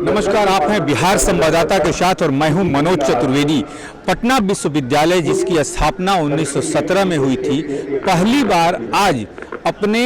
नमस्कार, आप हैं बिहार संवाददाता के साथ और मैं हूं मनोज चतुर्वेदी। पटना विश्वविद्यालय जिसकी स्थापना 1917 में हुई थी, पहली बार आज अपने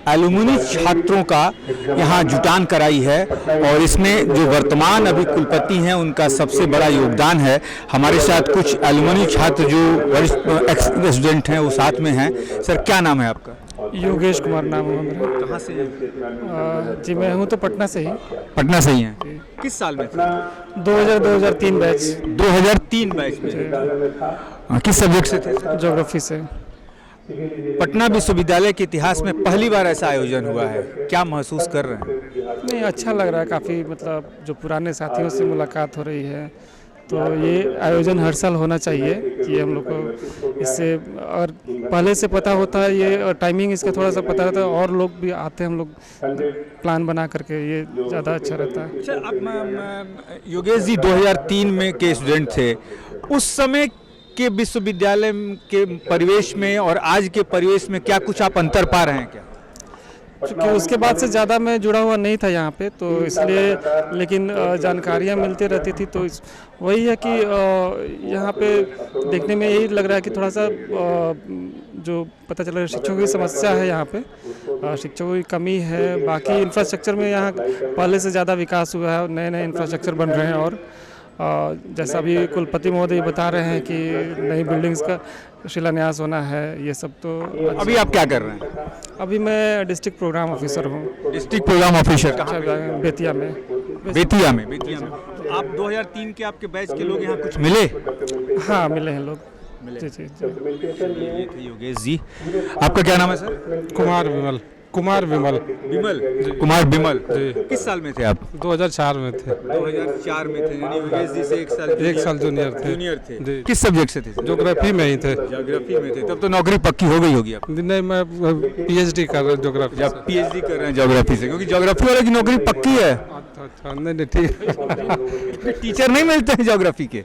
एलुमनी छात्रों का यहां जुटान कराई है और इसमें जो वर्तमान अभी कुलपति हैं उनका सबसे बड़ा योगदान है। हमारे साथ कुछ एलुमनी छात्र जो वरिष्ठ एक्स स्टूडेंट हैं वो साथ में हैं। सर, क्या नाम है आपका? योगेश कुमार नाम है मेरा। कहाँ से हैं? जी मैं हूँ तो पटना से ही। पटना से ही हैं। किस साल में थे? 2003 बैच। 2003 बैच में। किस सब्जेक्ट से थे? ज्योग्राफी से। पटना विश्वविद्यालय के इतिहास में पहली बार ऐसा आयोजन हुआ है, क्या महसूस कर रहे हैं? नहीं, अच्छा लग रहा है काफ़ी। मतलब जो पुराने साथियों से मुलाकात हो रही है, तो ये आयोजन हर साल होना चाहिए कि हम लोग को इससे और पहले से पता होता है ये, और टाइमिंग इसका थोड़ा सा पता रहता है और लोग भी आते हैं, हम लोग प्लान बना करके, ये ज़्यादा अच्छा रहता है। अच्छा, आप योगेश जी 2003 में के स्टूडेंट थे, उस समय के विश्वविद्यालय के परिवेश में और आज के परिवेश में क्या कुछ आप अंतर पा रहे हैं क्या? क्योंकि उसके बाद से ज़्यादा मैं जुड़ा हुआ नहीं था यहाँ पे, तो इसलिए, लेकिन जानकारियाँ मिलती रहती थी, तो वही है कि यहाँ पे देखने में यही लग रहा है कि थोड़ा सा जो पता चला शिक्षकों की समस्या है यहाँ पे, शिक्षकों की कमी है। बाकी इंफ्रास्ट्रक्चर में यहाँ पहले से ज़्यादा विकास हुआ है, नए नए इंफ्रास्ट्रक्चर बन रहे हैं और जैसा अभी कुलपति महोदय बता रहे हैं कि नई बिल्डिंग्स का शिलान्यास होना है, ये सब तो। अभी आप क्या कर रहे हैं? अभी मैं डिस्ट्रिक्ट प्रोग्राम ऑफिसर हूँ। डिस्ट्रिक्ट प्रोग्राम ऑफिसर कहाँ पे? बेतिया में। बेतिया में। तो आप 2003 के आपके बैच के लोग यहाँ कुछ मिले? हाँ, मिले हैं लोग। जी जी जी। ये थे योगेश जी। आपका क्या नाम है सर? कुमार विमल। कुमार बिमल। जी। किस साल में थे आप? 2004 में थे। 2004 में थे, यानी योगेश जी से एक साल जूनियर थे। किस सब्जेक्ट से थे? ज्योग्राफी में ही थे। ज्योग्राफी में थे। तब तो नौकरी पक्की हो गई होगी आपकी। नहीं, मैं पीएचडी कर रहा हूँ ज्योग्राफी। आप पीएचडी कर रहे हैं ज्योग्राफी से, क्योंकि ज्योग्राफी वाले की नौकरी पक्की है। अच्छा, नहीं ठीक। टीचर नहीं मिलते हैं ज्योग्राफी के।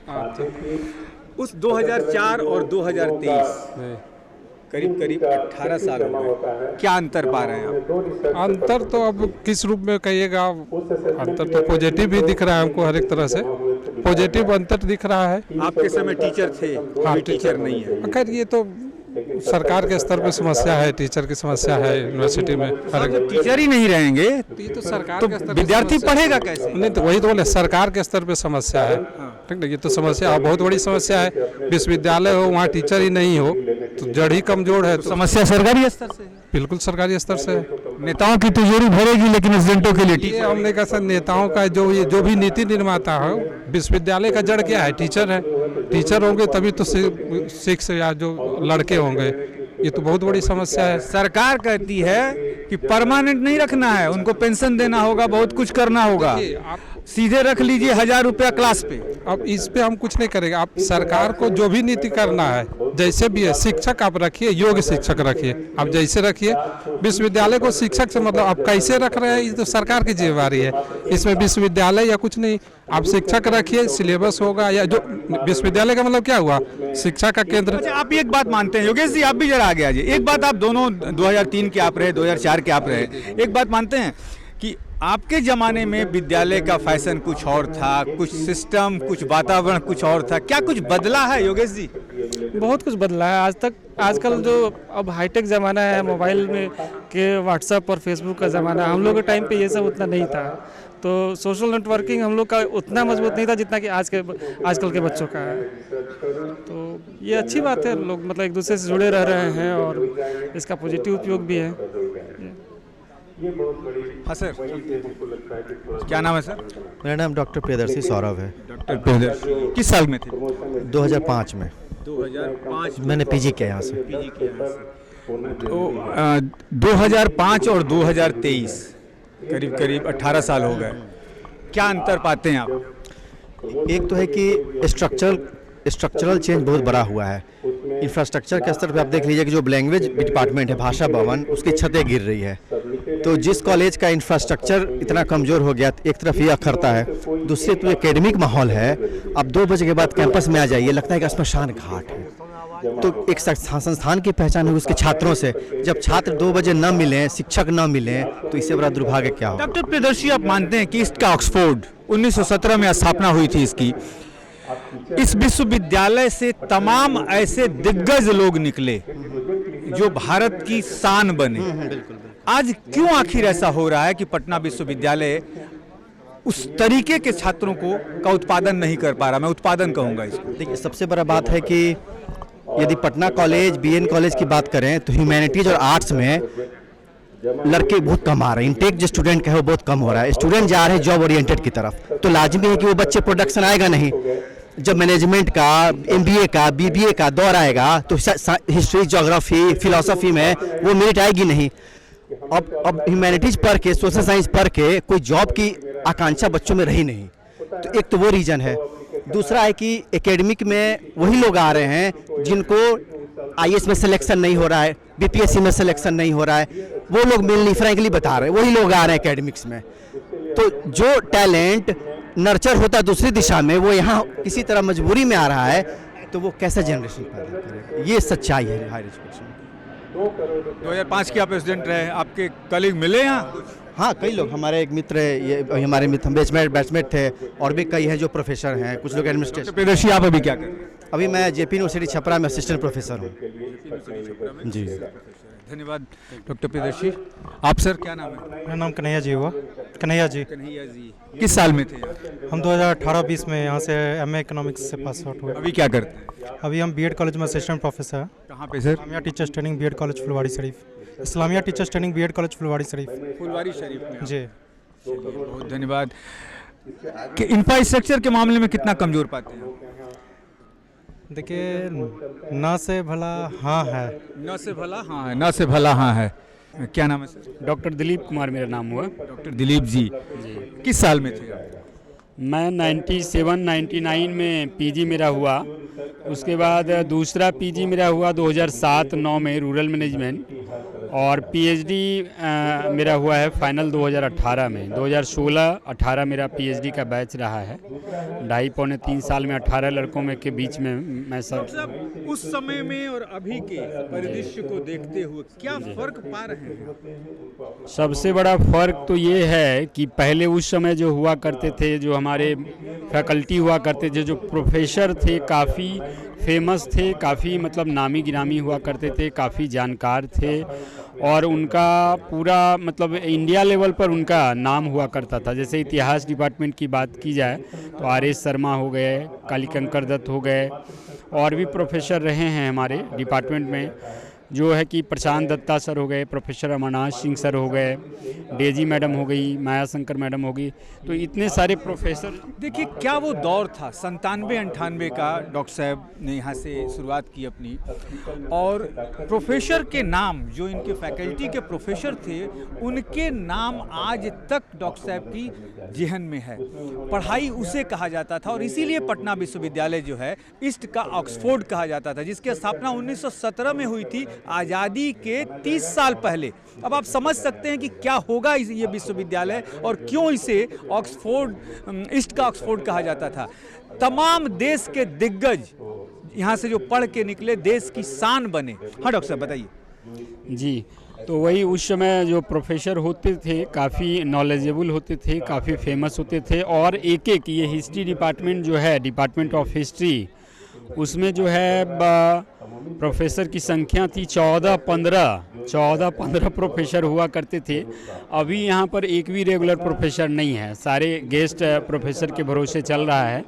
उस 2004 और 2023 करीब 18 साल हो गए, क्या अंतर पा रहे हैं आप? अंतर तो अब किस रूप में कहिएगा, अंतर तो पॉजिटिव भी दिख रहा है हमको, हर एक तरह से पॉजिटिव अंतर दिख रहा है। आपके समय टीचर थे, हाँ, टीचर नहीं है। खैर ये तो सरकार के स्तर पे समस्या है, टीचर की समस्या है यूनिवर्सिटी में। टीचर ही नहीं रहेंगे ये तो सरकार के स्तर पे विद्यार्थी पढ़ेगा कैसे? नहीं, तो वही तो बोले, सरकार के स्तर पे समस्या है। ठीक है, ये तो समस्या बहुत बड़ी समस्या है। विश्वविद्यालय हो, वहाँ टीचर ही नहीं हो तो जड़ ही कमजोर है। तो समस्या सरकारी स्तर से? बिल्कुल सरकारी स्तर से। नेताओं की तिजोरी भरेगी, लेकिन स्टूडेंटों के लिए ये हमने कहा सर, नेताओं का जो भी नीति निर्माता है, विश्वविद्यालय का जड़ क्या है? टीचर है। टीचर होंगे तभी तो शिक्षक या जो लड़के होंगे। ये तो बहुत बड़ी समस्या है। सरकार कहती है कि परमानेंट नहीं रखना है, उनको पेंशन देना होगा, बहुत कुछ करना होगा, सीधे रख लीजिए 1000 रुपया क्लास पे। अब इस पे हम कुछ नहीं करेंगे। आप सरकार को जो भी नीति करना है, जैसे भी है, शिक्षक आप रखिए, योग्य शिक्षक रखिए, आप जैसे रखिए। विश्वविद्यालय को शिक्षक से मतलब आप कैसे रख रहे हैं, ये तो सरकार की जिम्मेदारी है। इसमें विश्वविद्यालय या कुछ नहीं, आप शिक्षक रखिए, सिलेबस होगा, या जो विश्वविद्यालय का मतलब क्या हुआ, शिक्षा का केंद्र। अच्छा, आप एक बात मानते हैं योगेश जी, आप भी जरा आगे आ जाइए। एक बात, आप दोनों 2003 के आप रहे, 2004 के आप रहे, एक बात मानते हैं कि आपके ज़माने में विद्यालय का फैशन कुछ और था, कुछ सिस्टम, कुछ वातावरण कुछ और था, क्या कुछ बदला है योगेश जी? बहुत कुछ बदला है। आजकल जो अब हाईटेक ज़माना है, मोबाइल में के व्हाट्सएप और फेसबुक का ज़माना, हम लोग के टाइम पे ये सब उतना नहीं था। तो सोशल नेटवर्किंग हम लोग का उतना मजबूत नहीं था जितना कि आजकल के बच्चों का है। तो ये अच्छी बात है, लोग मतलब एक दूसरे से जुड़े रह रहे हैं और इसका पॉजिटिव उपयोग भी है। हाँ सर, क्या नाम है सर? मेरा नाम डॉक्टर प्रियदर्शी सौरभ है। डॉक्टर प्रियदर्शी किस साल में थे? 2005 में। 2005 मैंने पीजी किया यहाँ से। तो 2005 और 2023 करीब 18 साल हो गए, क्या अंतर पाते हैं आप? एक तो है कि स्ट्रक्चरल चेंज बहुत बड़ा हुआ है। इंफ्रास्ट्रक्चर के स्तर पे आप देख लीजिए कि जो लैंग्वेज डिपार्टमेंट है, भाषा भवन, उसकी छतें गिर रही है। तो जिस कॉलेज का इंफ्रास्ट्रक्चर इतना कमज़ोर हो गया, एक तरफ ये अखरता है, दूसरे तो एकेडमिक माहौल है। अब 2 बजे के बाद कैंपस में आ जाइए, लगता है कि श्मशान घाट है। तो एक संस्थान की पहचान होगी उसके छात्रों से। जब छात्र 2 बजे न मिलें, शिक्षक न मिलें, तो इससे बड़ा दुर्भाग्य क्या हो। डॉक्टर प्रियदर्शी, आप मानते हैं कि ईस्ट का ऑक्सफोर्ड 1917 में स्थापना हुई थी इसकी, इस विश्वविद्यालय से तमाम ऐसे दिग्गज लोग निकले जो भारत की शान बने। आज क्यों आखिर ऐसा हो रहा है कि पटना विश्वविद्यालय उस तरीके के छात्रों का उत्पादन नहीं कर पा रहा? मैं उत्पादन कहूंगा इसको। देखिए, सबसे बड़ा बात है कि यदि पटना कॉलेज, बीएन कॉलेज की बात करें तो ह्यूमैनिटीज और आर्ट्स में लड़के बहुत कम आ रहे हैं। इंटेक जो स्टूडेंट का है वो बहुत कम हो रहा है। स्टूडेंट जा रहे हैं जॉब ओरिएंटेड की तरफ, तो लाजमी है कि वो बच्चे प्रोडक्शन आएगा नहीं। जब मैनेजमेंट का, एमबीए का, बीबीए का दौर आएगा तो हिस्ट्री, ज्योग्राफी, फिलॉसफी में वो मेरिट आएगी नहीं। अब ह्यूमैनिटीज पढ़ के, सोशल साइंस पढ़ के कोई जॉब की आकांक्षा बच्चों में रही नहीं। तो एक तो वो रीजन है। दूसरा है कि एकेडमिक में वही लोग आ रहे हैं जिनको आईएएस में सिलेक्शन नहीं हो रहा है, बीपीएससी में सिलेक्शन नहीं हो रहा है, वो लोग मिलनी फ्रैंकली बता रहे हैं, वही लोग आ रहे हैं एकेडमिक्स में। तो जो टैलेंट नर्चर होता दूसरी दिशा में, वो यहाँ किसी तरह मजबूरी में आ रहा है, तो वो कैसा जनरेशन पैदा करेगा? ये सच्चाई है हायर एजुकेशन। 2005 के आप प्रेसिडेंट रहे, आपके कलीग मिले यहाँ? हाँ, कई लोग, हमारे एक मित्र, ये हमारे मित्र बैचमेट थे, और भी कई हैं जो प्रोफेसर हैं, कुछ लोग एडमिनिस्ट्रेशन। प्रियदर्शी, आप अभी क्या कर रहे हैं? अभी मैं जेपी यूनिवर्सिटी छपरा में असिस्टेंट प्रोफेसर हूँ। जी, धन्यवाद डॉक्टर प्रियदर्शी। आप सर, क्या नाम है? मेरा नाम कन्हैया जी हुआ। कन्हैया जी। किस साल में थे? हम 2018-20 में यहाँ से एमए इकोनॉमिक्स से पास आउट हुए। अभी क्या करते हैं? अभी हम बीएड कॉलेज में असिस्टेंट प्रोफेसर हैं। कहाँ पे sir? Islamia teachers training BEd college Phulwari Sharif. Islamia teachers training BEd college Phulwari Sharif. Phulwari Sharif में। जी, बहुत धन्यवाद। कि इंफ्रास्ट्रक्चर के मामले में कितना कमजोर पाते हैं? देखिए, ना से भला हाँ है। न से भला हाँ है, न से भला हाँ है। क्या नाम है सर? डॉक्टर दिलीप कुमार मेरा नाम हुआ। डॉक्टर दिलीप जी, किस साल में थे आप? मैं 97-99 में पीजी मेरा हुआ। उसके बाद दूसरा पीजी मेरा हुआ 2007-9 में रूरल मैनेजमेंट, और पीएचडी मेरा हुआ है फाइनल 2018 में। 2016-18 मेरा पीएचडी का बैच रहा है। 2.5-3 साल में 18 लड़कों में के बीच में मैं सब। उस समय में और अभी के परिदृश्य को देखते हुए क्या फर्क पा रहे हैं? सबसे बड़ा फ़र्क तो ये है कि पहले उस समय जो हुआ करते थे, जो हमारे फैकल्टी हुआ करते थे, जो प्रोफेसर थे, काफ़ी फेमस थे, काफ़ी मतलब नामी गिरामी हुआ करते थे, काफ़ी जानकार थे, और उनका पूरा मतलब इंडिया लेवल पर उनका नाम हुआ करता था। जैसे इतिहास डिपार्टमेंट की बात की जाए तो आर.एस. शर्मा हो गए, कालीकंकर दत्त हो गए, और भी प्रोफेसर रहे हैं हमारे डिपार्टमेंट में, जो है कि प्रशांत दत्ता सर हो गए, प्रोफेसर अमरनाथ सिंह सर हो गए, डेजी मैडम हो गई, माया शंकर मैडम हो गई, तो इतने सारे प्रोफेसर। देखिए, क्या वो दौर था 97-98 का। डॉक्टर साहब ने यहाँ से शुरुआत की अपनी, और प्रोफेसर के नाम, जो इनके फैकल्टी के प्रोफेसर थे, उनके नाम आज तक डॉक्टर साहब की जेहन में है। पढ़ाई उसे कहा जाता था, और इसीलिए पटना विश्वविद्यालय जो है ईस्ट का ऑक्सफोर्ड कहा जाता था, जिसकी स्थापना 1917 में हुई थी, आज़ादी के 30 साल पहले। अब आप समझ सकते हैं कि क्या होगा ये विश्वविद्यालय, और क्यों इसे ऑक्सफोर्ड, ईस्ट का ऑक्सफोर्ड कहा जाता था। तमाम देश के दिग्गज यहाँ से जो पढ़ के निकले, देश की शान बने। हाँ डॉक्टर साहब, बताइए। जी, तो वही उस समय जो प्रोफेसर होते थे काफ़ी नॉलेजेबल होते थे, काफ़ी फेमस होते थे, और एक एक ये हिस्ट्री डिपार्टमेंट जो है, डिपार्टमेंट ऑफ हिस्ट्री, उसमें जो है प्रोफेसर की संख्या थी 14-15 प्रोफेसर हुआ करते थे। अभी यहाँ पर एक भी रेगुलर प्रोफेसर नहीं है, सारे गेस्ट प्रोफेसर के भरोसे चल रहा है।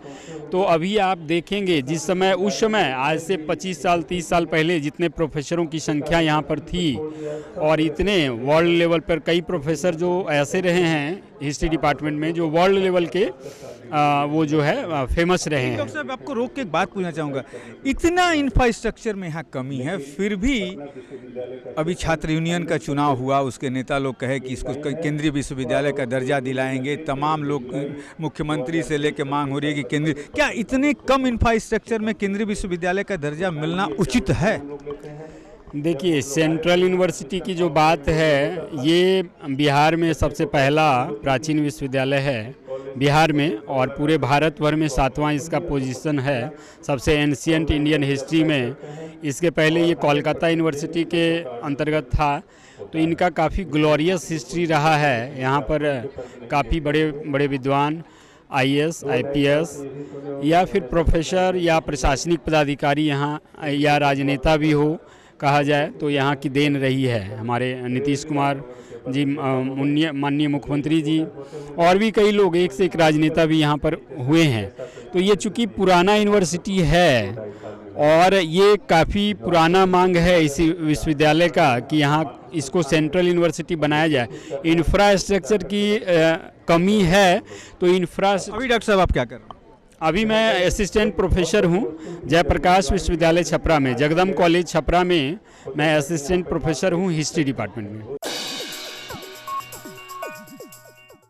तो अभी आप देखेंगे जिस समय, उस समय आज से 25 साल 30 साल पहले जितने प्रोफेसरों की संख्या यहाँ पर थी, और इतने वर्ल्ड लेवल पर कई प्रोफेसर जो ऐसे रहे हैं हिस्ट्री डिपार्टमेंट में, जो वर्ल्ड लेवल के वो जो है फेमस रहे हैं। डॉक्टर साहब, आपको रोक के एक बात पूछना चाहूँगा। इतना इंफ्रास्ट्रक्चर में यहाँ कमी है, फिर भी अभी छात्र यूनियन का चुनाव हुआ, उसके नेता लोग कहे कि इसको केंद्रीय विश्वविद्यालय का दर्जा दिलाएंगे। तमाम लोग, मुख्यमंत्री से लेकर मांग हो रही है कि केंद्रीय, क्या इतने कम इंफ्रास्ट्रक्चर में केंद्रीय विश्वविद्यालय का दर्जा मिलना उचित है? देखिए, सेंट्रल यूनिवर्सिटी की जो बात है, ये बिहार में सबसे पहला प्राचीन विश्वविद्यालय है, बिहार में, और पूरे भारत भर में 7वां इसका पोजीशन है सबसे एंशियंट इंडियन हिस्ट्री में। इसके पहले ये कोलकाता यूनिवर्सिटी के अंतर्गत था, तो इनका काफ़ी ग्लोरियस हिस्ट्री रहा है। यहाँ पर काफ़ी बड़े बड़े विद्वान IAS, IPS या फिर प्रोफेसर या प्रशासनिक पदाधिकारी यहाँ या राजनेता भी हो कहा जाए तो यहाँ की देन रही है। हमारे नीतीश कुमार जी, माननीय मुख्यमंत्री जी और भी कई लोग, एक से एक राजनेता भी यहाँ पर हुए हैं। तो ये चूँकि पुराना यूनिवर्सिटी है और ये काफ़ी पुराना मांग है इसी विश्वविद्यालय का कि यहाँ इसको सेंट्रल यूनिवर्सिटी बनाया जाए। इंफ्रास्ट्रक्चर की कमी है, तो अभी डॉक्टर साहब आप क्या कर रहे हैं? अभी मैं असिस्टेंट प्रोफेसर हूँ जयप्रकाश विश्वविद्यालय छपरा में, जगदम कॉलेज छपरा में मैं असिस्टेंट प्रोफेसर हूँ हिस्ट्री डिपार्टमेंट में।